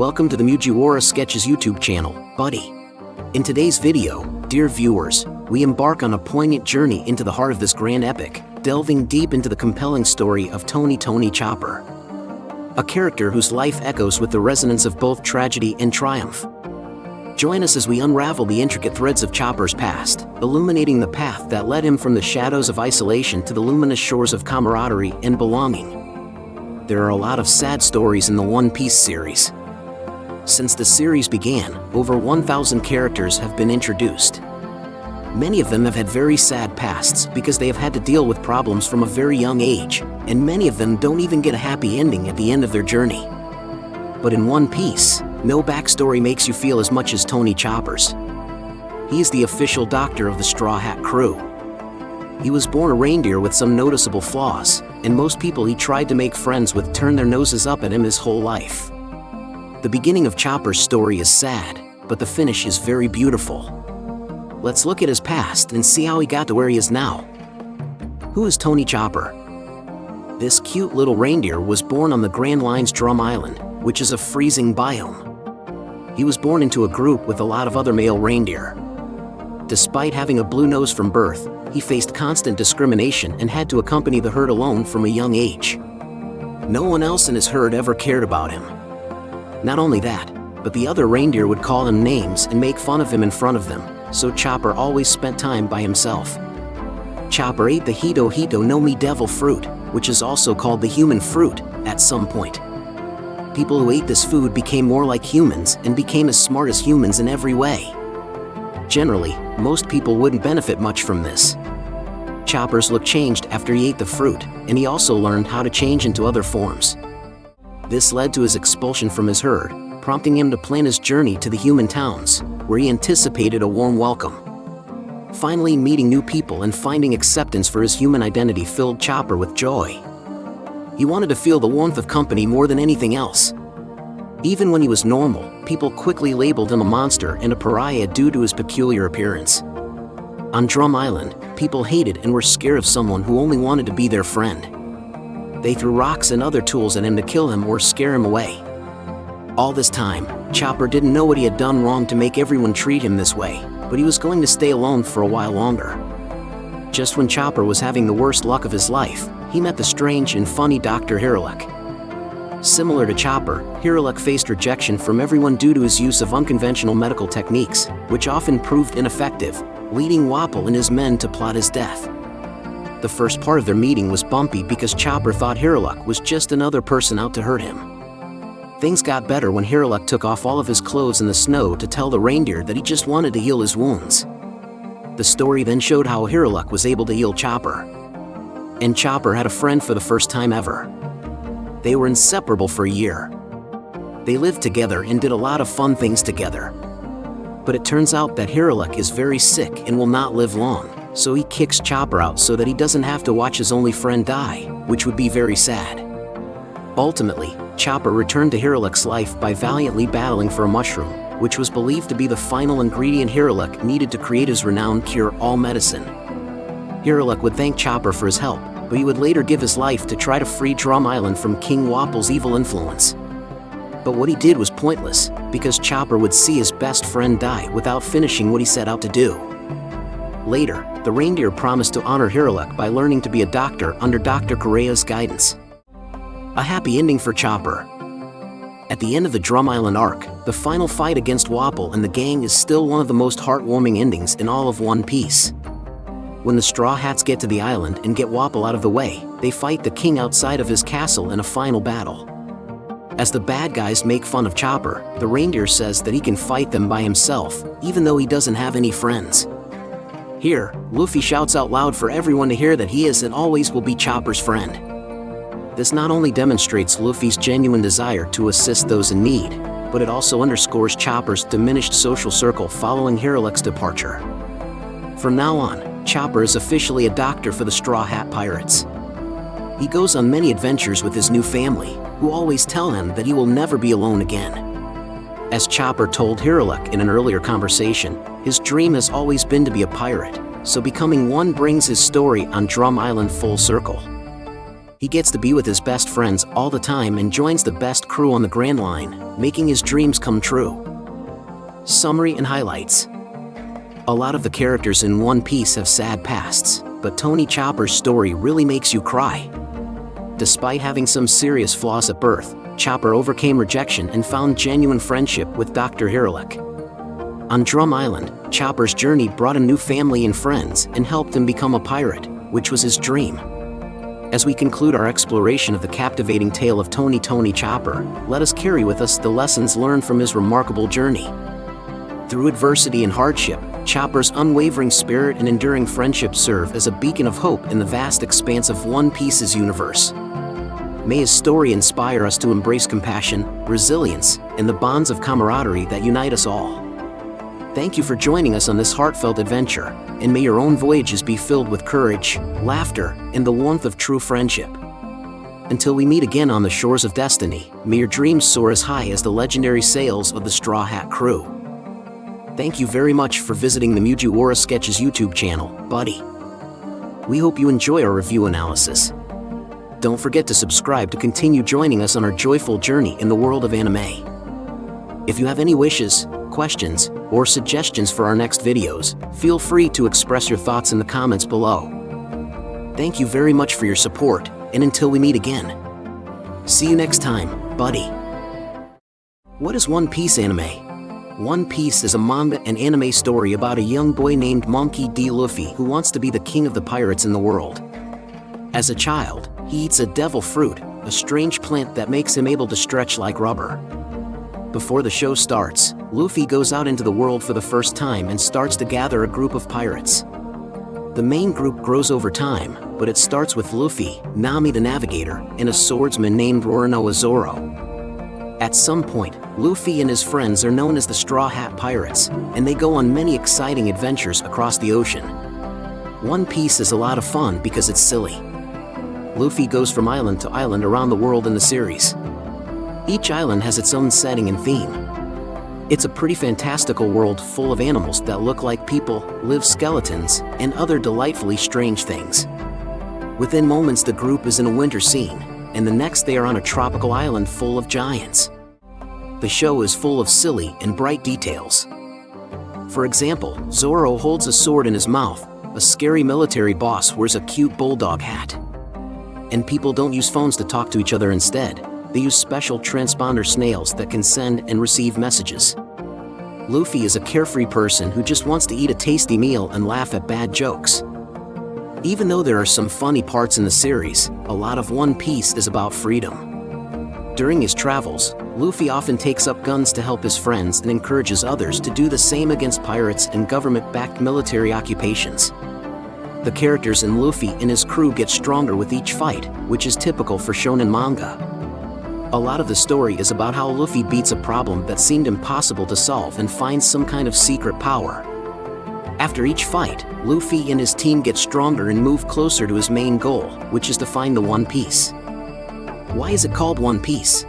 Welcome to the Mujiwara Sketches YouTube channel, buddy. In today's video, dear viewers, we embark on a poignant journey into the heart of this grand epic, delving deep into the compelling story of Tony Chopper. A character whose life echoes with the resonance of both tragedy and triumph. Join us as we unravel the intricate threads of Chopper's past, illuminating the path that led him from the shadows of isolation to the luminous shores of camaraderie and belonging. There are a lot of sad stories in the One Piece series. Since the series began, over 1,000 characters have been introduced. Many of them have had very sad pasts because they have had to deal with problems from a very young age, and many of them don't even get a happy ending at the end of their journey. But in One Piece, no backstory makes you feel as much as Tony Chopper's. He is the official doctor of the Straw Hat crew. He was born a reindeer with some noticeable flaws, and most people he tried to make friends with turned their noses up at him his whole life. The beginning of Chopper's story is sad, but the finish is very beautiful. Let's look at his past and see how he got to where he is now. Who is Tony Chopper? This cute little reindeer was born on the Grand Line's Drum Island, which is a freezing biome. He was born into a group with a lot of other male reindeer. Despite having a blue nose from birth, he faced constant discrimination and had to accompany the herd alone from a young age. No one else in his herd ever cared about him. Not only that, but the other reindeer would call him names and make fun of him in front of them, so Chopper always spent time by himself. Chopper ate the Hito no Mi devil fruit, which is also called the human fruit, at some point. People who ate this food became more like humans and became as smart as humans in every way. Generally, most people wouldn't benefit much from this. Chopper's look changed after he ate the fruit, and he also learned how to change into other forms. This led to his expulsion from his herd, prompting him to plan his journey to the human towns, where he anticipated a warm welcome. Finally, meeting new people and finding acceptance for his human identity filled Chopper with joy. He wanted to feel the warmth of company more than anything else. Even when he was normal, people quickly labeled him a monster and a pariah due to his peculiar appearance. On Drum Island, people hated and were scared of someone who only wanted to be their friend. They threw rocks and other tools at him to kill him or scare him away. All this time, Chopper didn't know what he had done wrong to make everyone treat him this way, but he was going to stay alone for a while longer. Just when Chopper was having the worst luck of his life, he met the strange and funny Dr. Hiriluk. Similar to Chopper, Hiriluk faced rejection from everyone due to his use of unconventional medical techniques, which often proved ineffective, leading Wapol and his men to plot his death. The first part of their meeting was bumpy because Chopper thought Hiriluk was just another person out to hurt him. Things got better when Hiriluk took off all of his clothes in the snow to tell the reindeer that he just wanted to heal his wounds. The story then showed how Hiriluk was able to heal Chopper. And Chopper had a friend for the first time ever. They were inseparable for a year. They lived together and did a lot of fun things together. But it turns out that Hiriluk is very sick and will not live long, so he kicks Chopper out so that he doesn't have to watch his only friend die, which would be very sad. Ultimately, Chopper returned to Hiriluk's life by valiantly battling for a mushroom, which was believed to be the final ingredient Hiriluk needed to create his renowned cure-all medicine. Hiriluk would thank Chopper for his help, but he would later give his life to try to free Drum Island from King Wapol's evil influence. But what he did was pointless, because Chopper would see his best friend die without finishing what he set out to do. Later, the reindeer promised to honor Hiriluk by learning to be a doctor under Dr. Korea's guidance. A happy ending for Chopper. At the end of the Drum Island arc, the final fight against Wapol and the gang is still one of the most heartwarming endings in all of One Piece. When the Straw Hats get to the island and get Wapol out of the way, they fight the king outside of his castle in a final battle. As the bad guys make fun of Chopper, the reindeer says that he can fight them by himself, even though he doesn't have any friends. Here, Luffy shouts out loud for everyone to hear that he is and always will be Chopper's friend. This not only demonstrates Luffy's genuine desire to assist those in need, but it also underscores Chopper's diminished social circle following Hiriluk's departure. From now on, Chopper is officially a doctor for the Straw Hat Pirates. He goes on many adventures with his new family, who always tell him that he will never be alone again. As Chopper told Hiriluk in an earlier conversation, his dream has always been to be a pirate, so becoming one brings his story on Drum Island full circle. He gets to be with his best friends all the time and joins the best crew on the Grand Line, making his dreams come true. Summary and highlights. A lot of the characters in One Piece have sad pasts, but Tony Chopper's story really makes you cry. Despite having some serious flaws at birth, Chopper overcame rejection and found genuine friendship with Dr. Hiriluk. On Drum Island, Chopper's journey brought a new family and friends and helped him become a pirate, which was his dream. As we conclude our exploration of the captivating tale of Tony Chopper, let us carry with us the lessons learned from his remarkable journey. Through adversity and hardship, Chopper's unwavering spirit and enduring friendship serve as a beacon of hope in the vast expanse of One Piece's universe. May his story inspire us to embrace compassion, resilience, and the bonds of camaraderie that unite us all. Thank you for joining us on this heartfelt adventure, and may your own voyages be filled with courage, laughter, and the warmth of true friendship. Until we meet again on the shores of destiny, may your dreams soar as high as the legendary sails of the Straw Hat Crew. Thank you very much for visiting the Mugiwara Sketches YouTube channel, buddy. We hope you enjoy our review analysis. Don't forget to subscribe to continue joining us on our joyful journey in the world of anime. If you have any wishes, questions, or suggestions for our next videos, feel free to express your thoughts in the comments below. Thank you very much for your support, and until we meet again. See you next time, buddy. What is One Piece anime? One Piece is a manga and anime story about a young boy named Monkey D. Luffy who wants to be the king of the pirates in the world. As a child, he eats a devil fruit, a strange plant that makes him able to stretch like rubber. Before the show starts, Luffy goes out into the world for the first time and starts to gather a group of pirates. The main group grows over time, but it starts with Luffy, Nami the Navigator, and a swordsman named Roronoa Zoro. At some point, Luffy and his friends are known as the Straw Hat Pirates, and they go on many exciting adventures across the ocean. One Piece is a lot of fun because it's silly. Luffy goes from island to island around the world in the series. Each island has its own setting and theme. It's a pretty fantastical world full of animals that look like people, live skeletons, and other delightfully strange things. Within moments the group is in a winter scene, and the next they are on a tropical island full of giants. The show is full of silly and bright details. For example, Zoro holds a sword in his mouth, a scary military boss wears a cute bulldog hat. And people don't use phones to talk to each other instead. They use special transponder snails that can send and receive messages. Luffy is a carefree person who just wants to eat a tasty meal and laugh at bad jokes. Even though there are some funny parts in the series, a lot of One Piece is about freedom. During his travels, Luffy often takes up guns to help his friends and encourages others to do the same against pirates and government-backed military occupations. The characters in Luffy and his crew get stronger with each fight, which is typical for shonen manga. A lot of the story is about how Luffy beats a problem that seemed impossible to solve and finds some kind of secret power. After each fight, Luffy and his team get stronger and move closer to his main goal, which is to find the One Piece. Why is it called One Piece?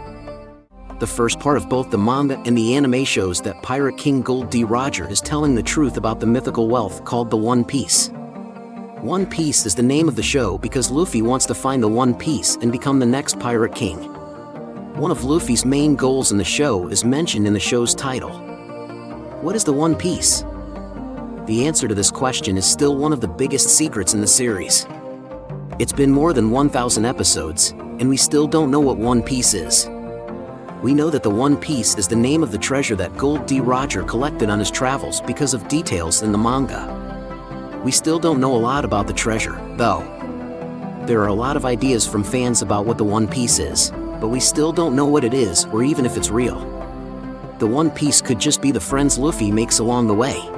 The first part of both the manga and the anime shows that Pirate King Gold D. Roger is telling the truth about the mythical wealth called the One Piece. One Piece is the name of the show because Luffy wants to find the One Piece and become the next Pirate King. One of Luffy's main goals in the show is mentioned in the show's title. What is the One Piece? The answer to this question is still one of the biggest secrets in the series. It's been more than 1,000 episodes, and we still don't know what One Piece is. We know that the One Piece is the name of the treasure that Gold D. Roger collected on his travels because of details in the manga. We still don't know a lot about the treasure, though. There are a lot of ideas from fans about what the One Piece is, but we still don't know what it is or even if it's real. The One Piece could just be the friends Luffy makes along the way.